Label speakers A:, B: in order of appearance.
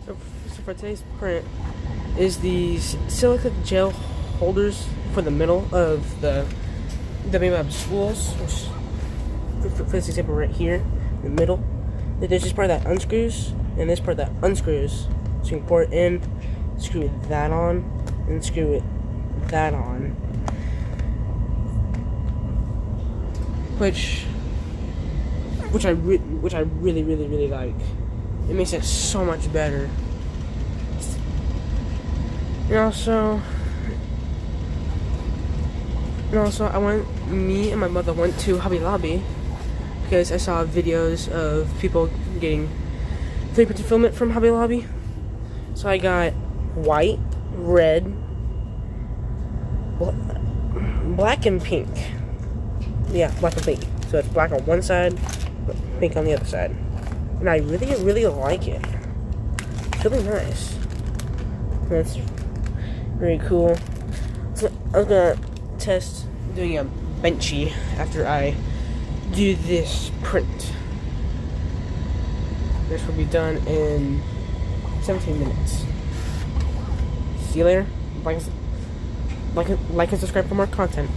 A: So for today's print is these silicone gel holders for the middle of the WMAP spools, which for this example right here, in the middle. There's this part that unscrews, and this part that unscrews. So you can pour it in, screw that on, and screw that on. Which I really like. It makes it so much better. And also, me and my mother went to Hobby Lobby because I saw videos of people getting 3D printed filament from Hobby Lobby. So I got white, red, black, and pink. Yeah, black and pink. So it's black on one side, but pink on the other side. And I really like it. It's really nice. That's very cool. So I was gonna test doing a benchy after I do this print. This will be done in 17 minutes. See you later. Like and subscribe for more content.